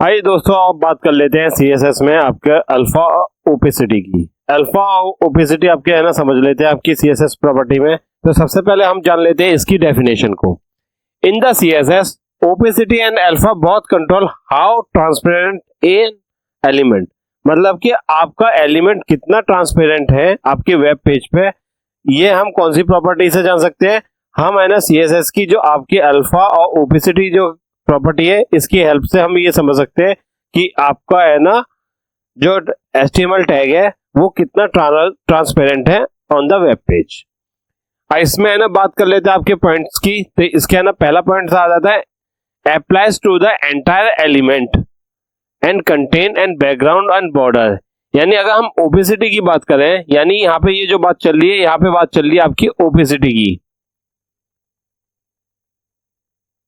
आइए दोस्तों, आप बात कर लेते हैं सीएसएस में आपके अल्फा ओपेसिटी की। अल्फा ओपेसिटी आपके है ना, समझ लेते हैं आपकी सीएसएस प्रॉपर्टी में। तो सबसे पहले हम जान लेते हैं इसकी डेफिनेशन को। In the CSS opacity and alpha both control how transparent an element, मतलब कि आपका एलिमेंट कितना ट्रांसपेरेंट है आपके वेब पेज पे, ये हम कौन सी प्रॉपर्टी से जान सकते हैं। हम है ना सीएसएस की जो आपकी अल्फा और ओपेसिटी जो प्रॉपर्टी है, इसकी हेल्प से हम ये समझ सकते हैं कि आपका है ना जो HTML टैग है वो कितना ट्रांसपेरेंट है ऑन द वेब पेज। इसमें है ना बात कर लेते हैं आपके पॉइंट्स की। तो इसके है ना पहला पॉइंट आ जाता है applies to the entire element and content and background and border. यानी अगर हम ओपेसिटी की बात करें, यानी यहाँ पे ये जो बात चल रही है, यहाँ पे बात चल रही है आपकी ओपेसिटी की।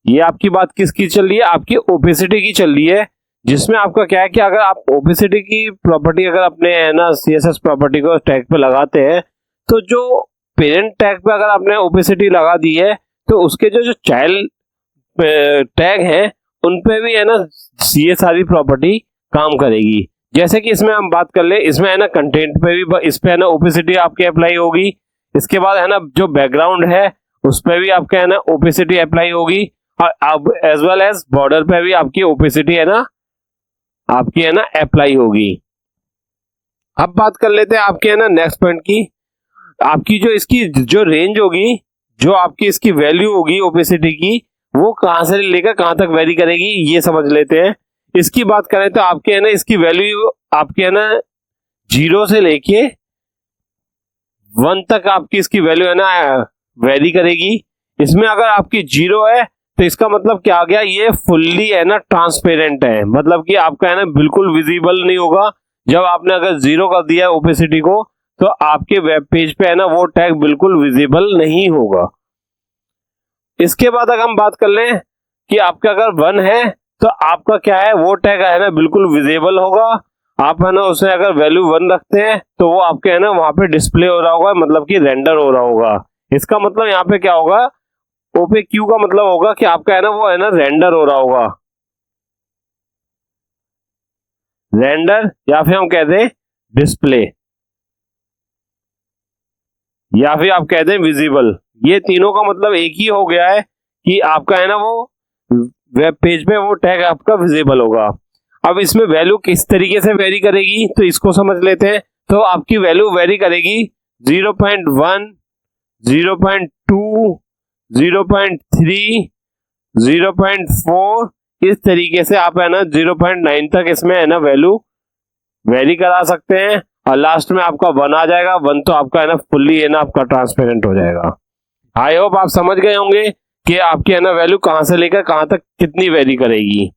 ये आपकी बात किसकी चल रही है? आपकी ओपेसिटी की चल रही है, जिसमें आपका क्या है कि अगर आप ओपेसिटी की प्रॉपर्टी अगर अपने है ना सीएसएस प्रॉपर्टी को टैग पे लगाते हैं, तो जो पेरेंट टैग पे अगर आपने ओपेसिटी लगा दी है, तो उसके जो चाइल्ड टैग हैं उन पे भी है ना ये सारी प्रॉपर्टी काम करेगी। जैसे कि इसमें हम बात कर ले, इसमें है ना कंटेंट पे भी इस पे है ना ओपेसिटी आपके अप्लाई होगी। इसके बाद है ना जो बैकग्राउंड है उस पे भी आपके है ना ओपेसिटी अप्लाई होगी, और अब एज वेल एज बॉर्डर पे भी आपकी ओपेसिटी है ना आपकी है ना अप्लाई होगी। अब बात कर लेते हैं आपके है ना नेक्स्ट पॉइंट की। आपकी जो इसकी जो रेंज होगी, जो आपकी इसकी वैल्यू होगी ओपेसिटी की, वो कहां से लेकर कहां तक वेरी करेगी, ये समझ लेते हैं। इसकी बात करें तो आपके है ना इसकी वैल्यू आपके है ना 0 से लेके 1 तक आपकी इसकी वैल्यू है ना वेरी करेगी। इसमें अगर आपकी 0 है तो इसका मतलब क्या आ गया, ये फुल्ली है ना ट्रांसपेरेंट है, मतलब कि आपका है ना बिल्कुल विजिबल नहीं होगा। जब आपने अगर 0 कर दिया है ओपेसिटी को, तो आपके वेब पेज पे है ना वो टैग बिल्कुल विजिबल नहीं होगा। इसके बाद अगर हम बात कर लें कि आपका अगर 1 है तो आपका क्या है, वो टैग है ना बिल्कुल विजिबल होगा। आप है ना उसे अगर वैल्यू 1 रखते हैं तो वो आपके है ना वहां पे डिस्प्ले हो रहा होगा, मतलब कि रेंडर हो रहा होगा। इसका मतलब यहाँ पे क्या होगा, ओपे क्यू का मतलब होगा कि आपका है ना वो है ना रेंडर हो रहा होगा, रेंडर, या फिर हम कहते हैं डिस्प्ले, या फिर आप कहते हैं विजिबल। ये तीनों का मतलब एक ही हो गया है कि आपका है ना वो वेब पेज पे वो टैग आपका विजिबल होगा। अब इसमें वैल्यू किस तरीके से वेरी करेगी, तो इसको समझ लेते हैं। तो आपकी वैल्यू वेरी करेगी 0.1, 0.2, 0.3, 0.4, इस तरीके से आप है ना 0.9 तक इसमें है ना वैल्यू वेरी करा सकते हैं, और लास्ट में आपका 1 आ जाएगा। 1 तो आपका है ना फुल्ली है ना आपका ट्रांसपेरेंट हो जाएगा। आई होप आप समझ गए होंगे कि आपकी है ना वैल्यू कहां से लेकर कहां तक कितनी वेरी करेगी।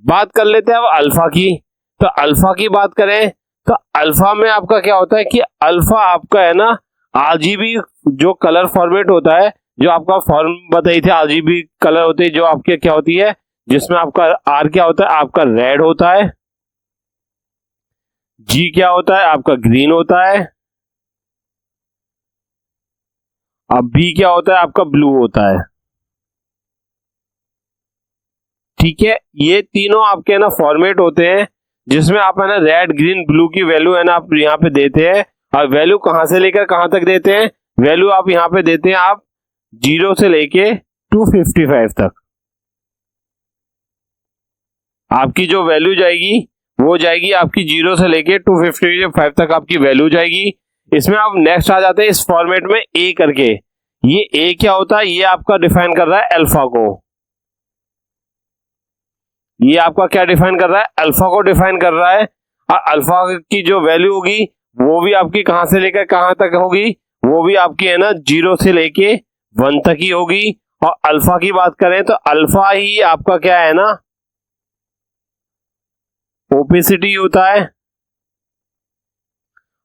बात कर लेते हैं अब अल्फा की। तो अल्फा की बात करें तो अल्फा में आपका क्या होता है कि अल्फा आपका है ना RGB जो कलर फॉर्मेट होता है, जो आपका फॉर्म बताई थी RGB कलर होती है, जो आपके क्या होती है, जिसमें आपका R क्या होता है, आपका रेड होता है, G क्या होता है, आपका ग्रीन होता है, अब B क्या होता है, आपका ब्लू होता है। ठीक है, ये तीनों आपके ना फॉर्मेट होते हैं, जिसमें आप है ना रेड ग्रीन ब्लू की वैल्यू है ना आप यहाँ पे देते हैं। और वैल्यू कहां से लेकर कहां तक देते हैं, वैल्यू आप यहाँ पे देते हैं आप 0 से लेके 255 तक। आपकी जो वैल्यू जाएगी वो जाएगी आपकी 0 से लेके 255 तक आपकी वैल्यू जाएगी। इसमें आप नेक्स्ट आ जाते हैं इस फॉर्मेट में ए करके। ये ए क्या होता है, ये आपका डिफाइन कर रहा है अल्फा को। ये आपका क्या डिफाइन कर रहा है, अल्फा को डिफाइन कर रहा है। और अल्फा की जो वैल्यू होगी वो भी आपकी कहां से लेकर कहां तक होगी, वो भी आपकी है ना 0 से लेके 1 तक ही होगी। और अल्फा की बात करें तो अल्फा ही आपका क्या है ना ओपेसिटी होता है।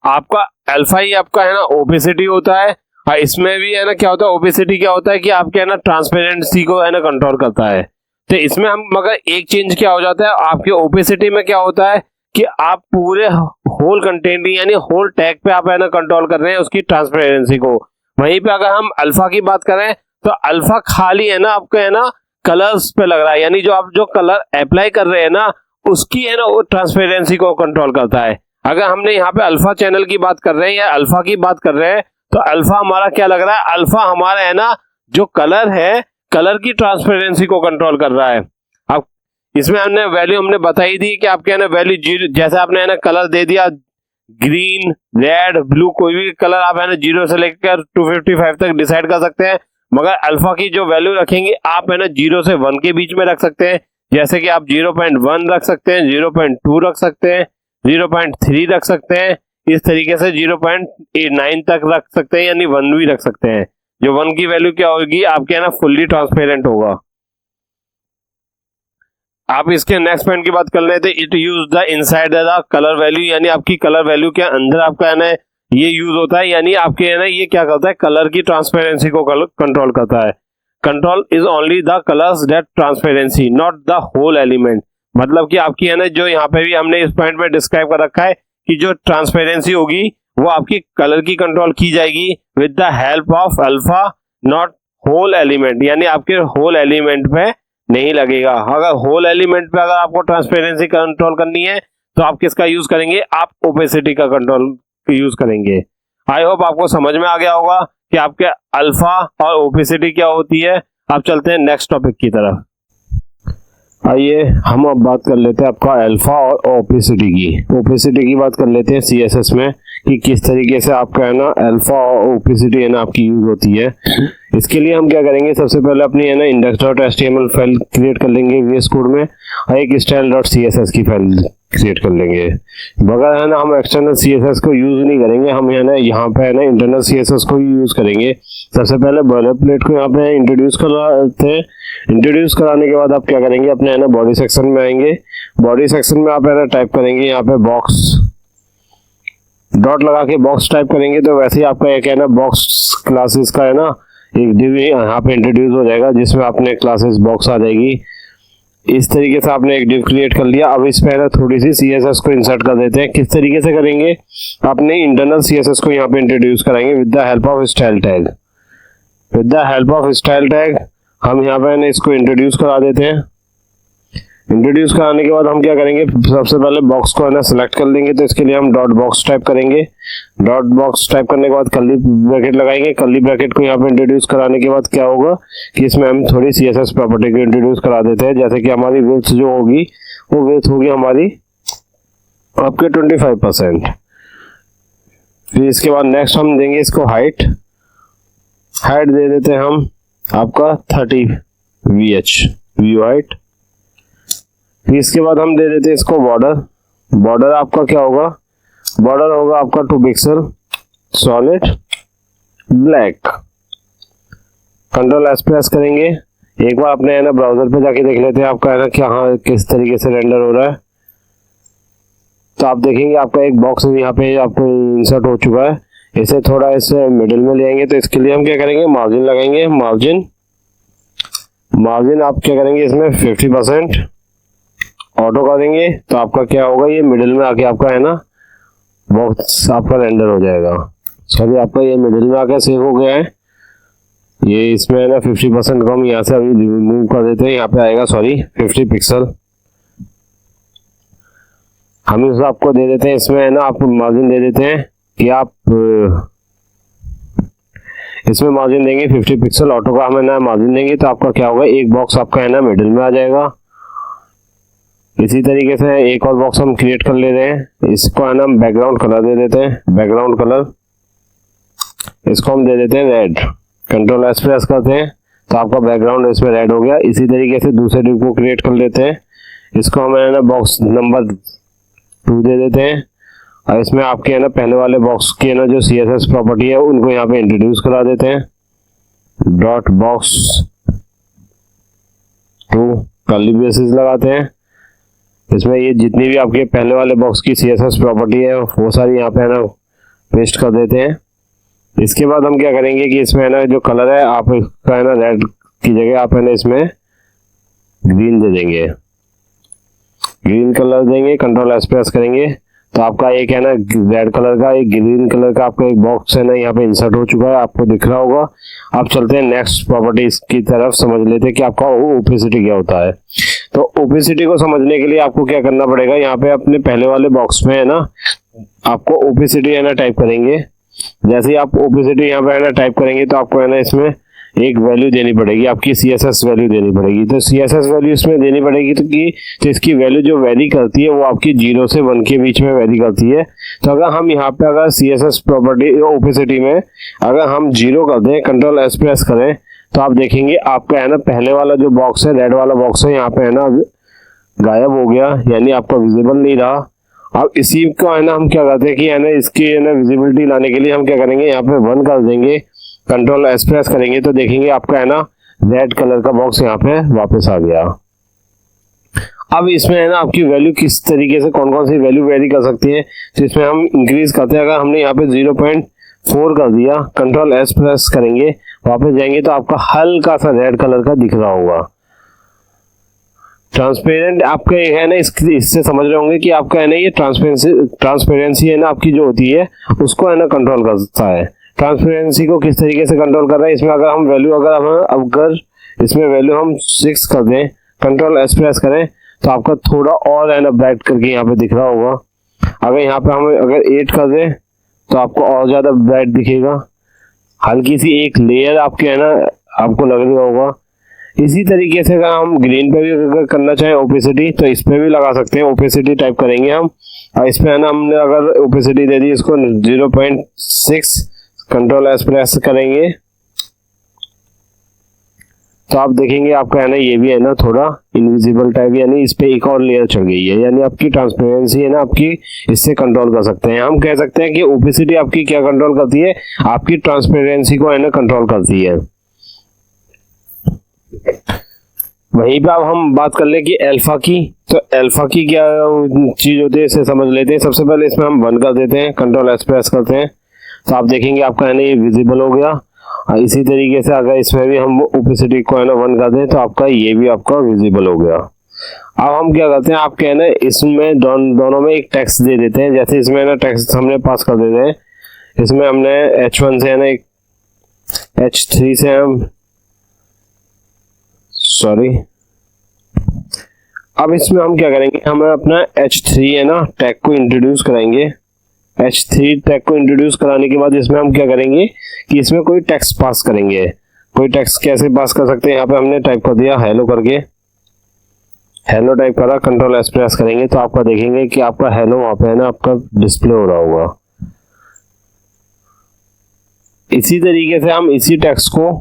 आपका अल्फा ही आपका है ना ओपेसिटी होता है। और इसमें भी है ना क्या होता है, ओपेसिटी क्या होता है कि आपके है ना ट्रांसपेरेंसी को है ना कंट्रोल करता है। तो इसमें हम मगर एक चेंज क्या हो जाता है, आपके ओपेसिटी में क्या होता है कि आप पूरे होल कंटेंट यानी होल टैग पे आप है ना कंट्रोल कर रहे हैं उसकी ट्रांसपेरेंसी को। वहीं पे अगर हम अल्फा की बात करें तो अल्फा खाली है ना आपका है ना कलर्स पे लग रहा है, यानी जो आप जो कलर अप्लाई कर रहे हैं ना उसकी है ना वो ट्रांसपेरेंसी को कंट्रोल करता है। अगर हमने यहाँ पे अल्फा चैनल की बात कर रहे हैं या अल्फा की बात कर रहे हैं तो अल्फा हमारा क्या लग रहा है, अल्फा हमारा है ना जो कलर है, कलर की ट्रांसपेरेंसी को कंट्रोल कर रहा है। अब इसमें हमने वैल्यू हमने बताई दी कि आपके है ना वैल्यू जीरो, जैसे आपने है ना कलर दे दिया ग्रीन रेड ब्लू, कोई भी कलर आप है ना 0 से लेकर 255 तक डिसाइड कर सकते हैं। मगर अल्फा की जो वैल्यू रखेंगे आप है ना 0 से 1 के बीच में रख सकते हैं, जैसे कि आप 0.1 रख सकते हैं, 0.2 रख सकते हैं, 0.3 रख सकते हैं, इस तरीके से 0.9 तक रख सकते हैं, यानी 1 भी रख सकते हैं। जो 1 की वैल्यू क्या होगी आपके है ना फुल्ली ट्रांसपेरेंट होगा। आप इसके नेक्स्ट पॉइंट की बात कर रहे थे, it use the inside the colour value, यानी आपकी कलर वैल्यू के अंदर आपका है ना ये यूज होता है, यानी आपके है ना ये क्या करता है, कलर की ट्रांसपेरेंसी को कंट्रोल करता है। Control is only the colours that transparency not the whole element, मतलब कि आपकी है ना जो यहाँ पे भी हमने इस पॉइंट में डिस्क्राइब कर रखा है कि जो ट्रांसपेरेंसी होगी वो आपकी कलर की कंट्रोल की जाएगी with the help of alpha, not whole element, यानी आपके होल एलिमेंट पे नहीं लगेगा। अगर होल एलिमेंट पे अगर आपको ट्रांसपेरेंसी कंट्रोल करनी है तो आप किसका यूज करेंगे, आप ओपेसिटी का कंट्रोल यूज करेंगे। आई होप आपको समझ में आ गया होगा कि आपके अल्फा और ओपेसिटी क्या होती है। अब चलते हैं नेक्स्ट टॉपिक की तरफ। आइए हम अब बात कर लेते हैं आपका अल्फा और ओपेसिटी की। ओपेसिटी की बात कर लेते हैं सीएसएस में कि किस तरीके से आपका है ना अल्फा और ओपेसिटी है ना आपकी यूज होती है। इसके लिए हम क्या करेंगे, सबसे पहले अपनी है ना index.html फाइल क्रिएट कर लेंगे VS कोड में और एक style.css की फाइल क्रिएट कर लेंगे। मगर है ना हम एक्सटर्नल CSS को यूज नहीं करेंगे, हम है ना यहाँ पे है ना इंटरनल CSS को ही यूज करेंगे। सबसे पहले बॉयलरप्लेट को यहाँ पे इंट्रोड्यूस करवाते हैं। इंट्रोड्यूस कराने के बाद आप क्या करेंगे, अपने है ना बॉडी सेक्शन में आएंगे। बॉडी सेक्शन में आप है ना टाइप करेंगे यहाँ पे बॉक्स, डॉट लगा के बॉक्स टाइप करेंगे तो वैसे ही आपका एक है ना बॉक्स क्लासेस का है ना एक डिव यहाँ पे इंट्रोड्यूस हो जाएगा जिसमें आपने क्लासेस बॉक्स आ जाएगी। इस तरीके से आपने एक डिव क्रिएट कर लिया। अब इस पे है ना थोड़ी सी CSS को इंसर्ट कर देते हैं। किस तरीके से करेंगे, आपने इंटरनल CSS को यहाँ पे इंट्रोड्यूस कराएंगे with the help of style tag. With the help of style tag हम यहाँ पे है ना इसको इंट्रोड्यूस करा देते हैं। इंट्रोड्यूस कराने के बाद हम क्या करेंगे, सबसे पहले बॉक्स को है ना सिलेक्ट कर लेंगे, तो इसके लिए हम डॉट बॉक्स टाइप करेंगे। डॉट बॉक्स टाइप करने के बाद कर्ली ब्रैकेट लगाएंगे। कर्ली ब्रैकेट को यहाँ पे इंट्रोड्यूस कराने के बाद क्या होगा कि इसमें हम थोड़ी CSS प्रॉपर्टी को इंट्रोड्यूस करा देते हैं, जैसे कि हमारी विड्थ जो होगी वो विड्थ होगी हमारी आपके 25%। फिर इसके बाद नेक्स्ट हम देंगे इसको हाइट। हाइट दे देते हैं हम आपका 30 VH व्यू हाइट। फिर इसके बाद हम दे देते हैं इसको बॉर्डर। बॉर्डर आपका क्या होगा, बॉर्डर होगा आपका 2 pixel solid black. Control S press करेंगे। एक बार अपने है ना ब्राउजर पे जाके देख लेते हैं आपका है ना क्या किस तरीके से रेंडर हो रहा है। तो आप देखेंगे आपका एक बॉक्स यहाँ पे आपको इंसर्ट हो चुका है। इसे थोड़ा इसे मिडिल में ले आएंगे, तो इसके लिए हम क्या करेंगे, मार्जिन लगाएंगे। मार्जिन आप क्या करेंगे इसमें 50% ऑटो कर देंगे, तो आपका क्या होगा, ये मिडिल में आके आपका है ना बॉक्स आपका रेंडर हो जाएगा। सॉरी आपका ये मिडिल में आके सेव हो गया है। ये इसमें है ना 50% को हम यहाँ से अभी रिमूव कर देते हैं। यहाँ पे आएगा 50 पिक्सल। हम इस आपको दे देते हैं, इसमें है ना आप मार्जिन दे देते हैं कि आप इसमें मार्जिन देंगे 50 पिक्सल। ऑटो का हमें ना मार्जिन देंगे तो आपका क्या होगा, एक बॉक्स आपका है ना मिडिल में आ जाएगा। इसी तरीके से एक और बॉक्स हम क्रिएट कर ले रहे हैं। इसको है ना बैकग्राउंड कलर दे देते हैं। बैकग्राउंड कलर इसको हम दे देते हैं रेड। कंट्रोल S प्रेस करते हैं तो आपका बैकग्राउंड इसमें रेड हो गया। इसी तरीके से दूसरे डिव को क्रिएट कर लेते हैं। इसको हम है ना बॉक्स नंबर 2 दे देते हैं और इसमें आपके है ना पहले वाले बॉक्स की है ना जो CSS प्रॉपर्टी है उनको यहाँ पे इंट्रोड्यूस करा देते हैं। डॉट बॉक्स 2 कर्ली ब्रेसेस लगाते हैं। इसमें ये जितनी भी आपके पहले वाले बॉक्स की CSS प्रॉपर्टी है वो सारी यहाँ पे है ना पेस्ट कर देते हैं। इसके बाद हम क्या करेंगे कि इसमें है ना जो कलर है आप इसका है ना रेड की जगह आप है ना इसमें ग्रीन दे देंगे। ग्रीन कलर देंगे, कंट्रोल S प्रेस करेंगे तो आपका एक है ना रेड कलर का, एक ग्रीन कलर का आपका एक बॉक्स है ना यहाँ पे इंसर्ट हो चुका है, आपको दिख रहा होगा। अब चलते हैं नेक्स्ट प्रॉपर्टीज की तरफ, समझ लेते हैं कि आपका ओपेसिटी क्या होता है। तो ओपेसिटी को समझने के लिए आपको क्या करना पड़ेगा, यहाँ पे अपने पहले वाले बॉक्स में है ना आपको ओपेसिटी है ना टाइप करेंगे। जैसे ही आप ओपेसिटी यहाँ पे है ना टाइप करेंगे तो आपको है ना इसमें एक वैल्यू देनी पड़ेगी, आपकी CSS वैल्यू देनी पड़ेगी। तो CSS वैल्यू इसमें देनी पड़ेगी तो इसकी वैल्यू जो वेरी करती है वो आपकी 0 से 1 के बीच में वेरी करती है। तो अगर हम यहाँ पे अगर CSS प्रॉपर्टी ओपेसिटी में अगर हम 0 कर दें, कंट्रोल S प्रेस करें, तो आप देखेंगे आपका है ना पहले वाला जो बॉक्स है, रेड वाला बॉक्स है, यहाँ पे है ना गायब हो गया, यानी आपका विजिबल नहीं रहा। अब इसी को है ना हम क्या करते हैं कि है ना इसकी है ना विजिबिलिटी लाने के लिए हम क्या करेंगे, यहाँ पे 1 कर देंगे, कंट्रोल S प्रेस करेंगे तो देखेंगे आपका है ना रेड कलर का बॉक्स यहाँ पे वापस आ गया। अब इसमें है ना आपकी वैल्यू किस तरीके से कौन कौन सी वैल्यू वेरी कर सकती है, तो इसमें हम इंक्रीज करते हैं। अगर हमने यहाँ पे 0.4 कर दिया, कंट्रोल S प्रेस करेंगे, वापस जाएंगे तो आपका हल्का सा रेड कलर का दिख रहा होगा। ट्रांसपेरेंट आपके है ना इससे समझ रहे होंगे कि आपका है ना ये ट्रांसपेरेंसी है ना आपकी जो होती है उसको है ना कंट्रोल करता है। ट्रांसपेरेंसी को किस तरीके से कंट्रोल कर रहा है, इसमें अगर हम वैल्यू अगर इसमें वैल्यू हम 6 कर दें, कंट्रोल S प्रेस करें, तो आपका थोड़ा और है ना ब्राइट करके यहाँ पे दिख रहा होगा। अगर यहाँ पे हम अगर 8 कर दें तो आपको और ज्यादा ब्राइट दिखेगा, हल्की सी एक लेयर आपके है ना आपको लग रहा होगा। इसी तरीके से अगर हम ग्रीन पे भी अगर करना चाहें ओपेसिटी तो इस पे भी लगा सकते हैं। ओपेसिटी टाइप करेंगे हम और इस पे है ना हमने अगर ओपेसिटी दे दी इसको 0.6, कंट्रोल S प्रेस करेंगे तो आप देखेंगे आपका है ना ये भी है ना थोड़ा इनविजिबल टाइप, यानी इस पे एक और लेयर चढ़ गई है, यानी आपकी ट्रांसपेरेंसी है ना आपकी इससे कंट्रोल कर सकते हैं। हम कह सकते हैं कि ओपेसिटी आपकी क्या कंट्रोल करती है, आपकी ट्रांसपेरेंसी को है ना कंट्रोल करती है। वहीं पे अब हम बात कर ले कि अल्फा की, तो अल्फा की क्या चीज होती है इसे समझ लेते हैं। सबसे पहले इसमें हम 1 कर देते हैं, कंट्रोल S प्रेस करते हैं तो आप देखेंगे आपका है ना ये विजिबल हो गया। इसी तरीके से अगर इसमें भी हम ओपेसिटी को है ना 1 कर दें तो आपका ये भी आपका विजिबल हो गया। अब हम क्या करते हैं, आपके है ना इसमें दोनों में एक टेक्स्ट दे देते हैं। जैसे इसमें ना टेक्स्ट हमने पास कर देते हैं, इसमें हमने H1 से है ना एक H3 से हम अब इसमें हम क्या करेंगे, हम अपना H3 है ना टैग को इंट्रोड्यूस कराएंगे। H3 टैग को इंट्रोड्यूस कराने के बाद इसमें हम क्या करेंगे कि इसमें कोई टेक्स्ट पास करेंगे। कोई टेक्स्ट कैसे पास कर सकते हैं, यहाँ पे हमने टाइप कर दिया हेलो करके, हेलो टाइप करा, कंट्रोल S प्रेस करेंगे तो आपका देखेंगे कि आपका हेलो वहां पे है ना आपका डिस्प्ले हो रहा होगा। इसी तरीके से हम इसी टेक्स्ट को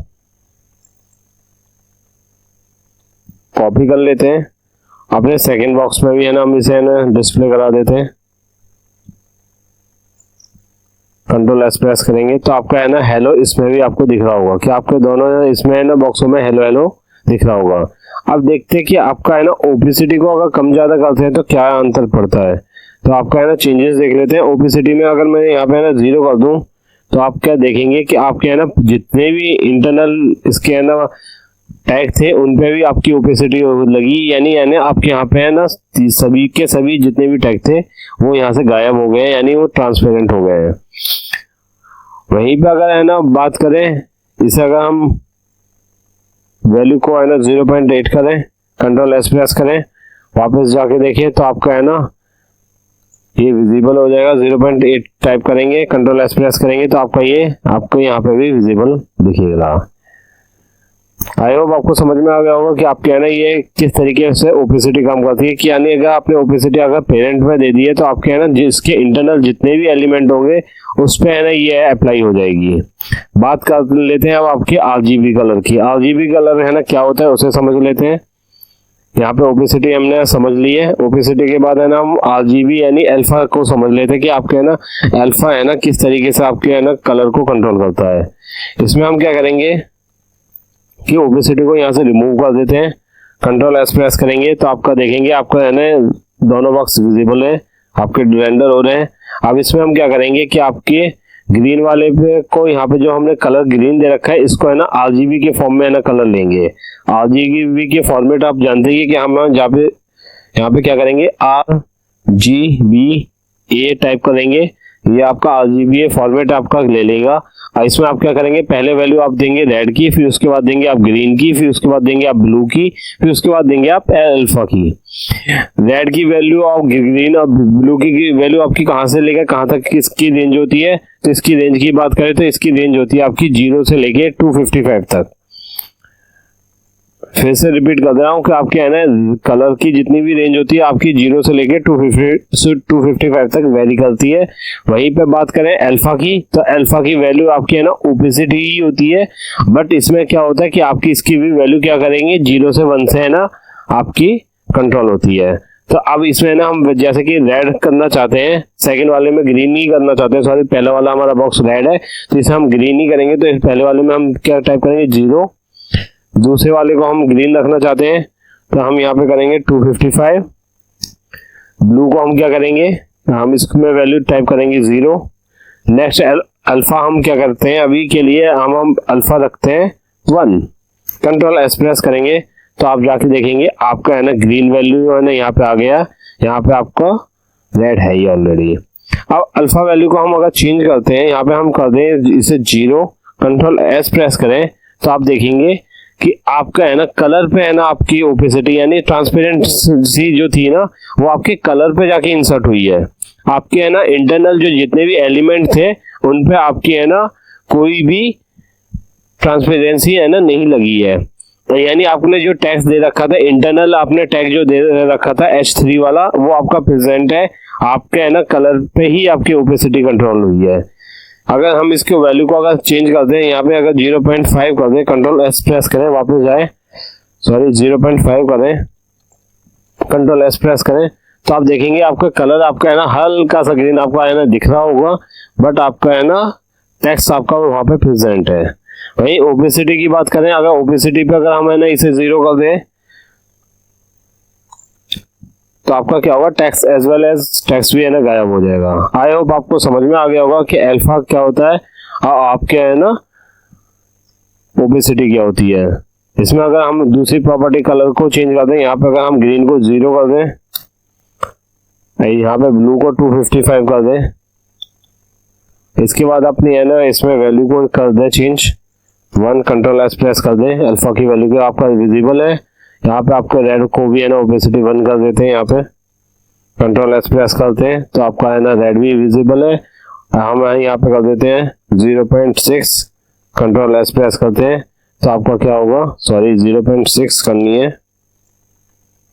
कॉपी कर लेते हैं, अपने सेकंड बॉक्स में भी है ना हम इसे है ना डिस्प्ले करा देते हैं। कंट्रोल S प्रेस करेंगे तो आपका है ना हेलो इसमें भी आपको दिख रहा होगा कि आपके दोनों इसमें है ना बॉक्सों में हेलो हेलो दिख रहा होगा। अब देखते हैं कि आपका है ना ओपेसिटी को अगर कम ज्यादा करते हैं तो क्या अंतर पड़ता है। तो आपका है ना चेंजेस देख लेते हैं। ओपेसिटी में अगर मैं यहाँ पे है ना 0 कर दूं तो आप क्या देखेंगे कि आपके है ना जितने भी इंटरनल इसके है ना टैग थे उन पे भी आपकी ओपेसिटी लगी, यानी आपके यहाँ पे है ना सभी के सभी जितने भी टैग थे वो यहाँ से गायब हो गए, यानी वो ट्रांसपेरेंट हो गए हैं। वहीं पे अगर है ना बात करें, इसे अगर हम वैल्यू को है ना 0.8 करें, कंट्रोल S प्रेस करें, वापस जाके देखिए तो आपका है ना ये विजिबल हो जाएगा। 0.8 टाइप करेंगे, कंट्रोल S प्रेस करेंगे तो आपका ये आपको यहाँ पे भी विजिबल दिखेगा। आई होप आपको समझ में आ गया होगा कि आपके है ना ये किस तरीके से ओपेसिटी काम करती है कि यानी अगर आपने ओपेसिटी अगर पेरेंट में दे दी है तो आपके है ना जिसके इंटरनल जितने भी एलिमेंट होंगे उस पे है ना ये अप्लाई हो जाएगी। बात कर लेते हैं अब आपकी RGB कलर की। RGB कलर है ना क्या होता है उसे समझ लेते हैं। यहाँ पे ओपेसिटी हमने समझ ली है। ओपेसिटी के बाद है ना हम RGB यानी अल्फा को समझ लेते हैं कि आपके है ना अल्फा है ना किस तरीके से आपके है ना कलर को कंट्रोल करता है। इसमें हम क्या करेंगे कि ओपेसिटी को यहाँ से रिमूव कर देते हैं, कंट्रोल S प्रेस करेंगे तो आपका देखेंगे आपका है ना दोनों बॉक्स विजिबल है, आपके रेंडर हो रहे हैं। अब इसमें हम क्या करेंगे कि आपके ग्रीन वाले पे को यहाँ पे जो हमने कलर ग्रीन दे रखा है इसको है ना RGB के फॉर्म में है ना कलर लेंगे। RGB के फॉर्मेट आप जानते हैं कि हम यहाँ पे क्या करेंगे RGB ये टाइप करेंगे, ये आपका RGBA फॉर्मेट आपका ले लेगा। इसमें आप क्या करेंगे, पहले वैल्यू आप देंगे रेड की, फिर उसके बाद देंगे आप ग्रीन की, फिर उसके बाद देंगे आप ब्लू की, फिर उसके बाद देंगे आप अल्फा की। रेड की वैल्यू और ग्रीन और ब्लू की वैल्यू आपकी कहां से लेकर कहां तक किसकी रेंज होती है, तो इसकी रेंज की बात करें तो इसकी रेंज होती है आपकी 0 से लेके 255 तक। फिर से रिपीट कर रहा हूँ कि आपके है ना कलर की जितनी भी रेंज होती है आपकी 0 से लेके 255 तक वेरी करती है। वहीं पे बात करें अल्फा की, तो अल्फा की वैल्यू आपकी है ना ओपेसिटी ही होती है, बट इसमें क्या होता है कि आपकी इसकी भी वैल्यू क्या करेंगे 0 से 1 से है ना आपकी कंट्रोल होती है। तो अब इसमें ना हम जैसे कि रेड करना चाहते हैं, सेकंड वाले में ग्रीन ही करना चाहते हैं, सॉरी पहला वाला हमारा बॉक्स रेड है तो इसे हम ग्रीन ही करेंगे, तो पहले वाले में हम क्या टाइप करेंगे 0, दूसरे वाले को हम ग्रीन रखना चाहते हैं तो हम यहाँ पे करेंगे 255, ब्लू को हम क्या करेंगे, हम इसमें वैल्यू टाइप करेंगे 0। नेक्स्ट अल्फा हम क्या करते हैं, अभी के लिए हम अल्फा रखते हैं 1, कंट्रोल एस प्रेस करेंगे तो आप जाके देखेंगे आपका है ना ग्रीन वैल्यू है ना यहाँ पे आ गया, यहाँ पे आपका रेड है ये ऑलरेडी। अब अल्फा वैल्यू को हम अगर चेंज करते हैं, यहाँ पे हम कर दें इसे 0, कंट्रोल एस प्रेस करें तो आप देखेंगे कि आपका है ना कलर पे है ना आपकी ओपेसिटी यानी ट्रांसपेरेंसी जो थी ना वो आपके कलर पे जाके इंसर्ट हुई है। आपके है ना इंटरनल जो जितने भी एलिमेंट थे उन पे आपकी है ना कोई भी ट्रांसपेरेंसी है ना नहीं लगी है। तो यानी आपने जो टैक्स दे रखा था इंटरनल, आपने टैग जो दे रखा था H3 वाला वो आपका प्रेजेंट है, आपके है ना कलर पे ही आपकी ओपेसिटी कंट्रोल हुई है। अगर हम इसके वैल्यू को अगर चेंज कर दें, यहाँ पे अगर 0.5 कर दें, कंट्रोल एस प्रेस करें, वापस जाए, सॉरी 0.5 करें, कंट्रोल एस प्रेस करें तो आप देखेंगे आपका कलर आपका है ना हल्का सा ग्रीन आपका है ना दिख रहा होगा, बट आपका है ना टेक्स्ट आपका वहां पे प्रेजेंट है। वही ओपेसिटी की बात करें, अगर ओपेसिटी पे अगर हम है ना इसे 0 कर दें तो आपका क्या होगा, text as well as text भी है ना गायब हो जाएगा। आई होप आपको समझ में आ गया होगा कि अल्फा क्या होता है और आपके है ना ओपेसिटी क्या होती है। इसमें अगर हम दूसरी प्रॉपर्टी कलर को चेंज कर दें, यहाँ पे अगर हम ग्रीन को 0 कर दें, यहाँ पे ब्लू को 255 कर दें, इसके बाद अपनी है ना इसमें वैल्यू को कर दें चेंज 1, कंट्रोल एस प्रेस कर दें, अल्फा की वैल्यू को आपका विजिबल है, यहाँ पे आपके रेड को भी है ना ओपेसिटी 1 कर देते हैं, यहाँ पे कंट्रोल एस प्रेस करते हैं तो आपका है ना रेड भी विजिबल है, हम यहाँ पे कर देते हैं 0.6, कंट्रोल एस प्रेस करते हैं तो आपका क्या होगा, सॉरी 0.6 करनी है,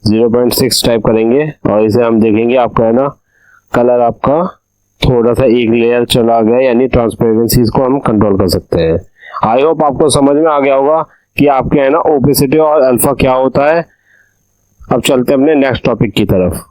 0.6 टाइप करेंगे और इसे हम देखेंगे आपका है ना कलर आपका थोड़ा सा एक लेयर चला गया, यानी ट्रांसपेरेंसी को हम कंट्रोल कर सकते हैं। आई होप आपको समझ में आ गया होगा कि आपके है ना ओपेसिटी और अल्फा क्या होता है। अब चलते हैं अपने नेक्स्ट टॉपिक की तरफ।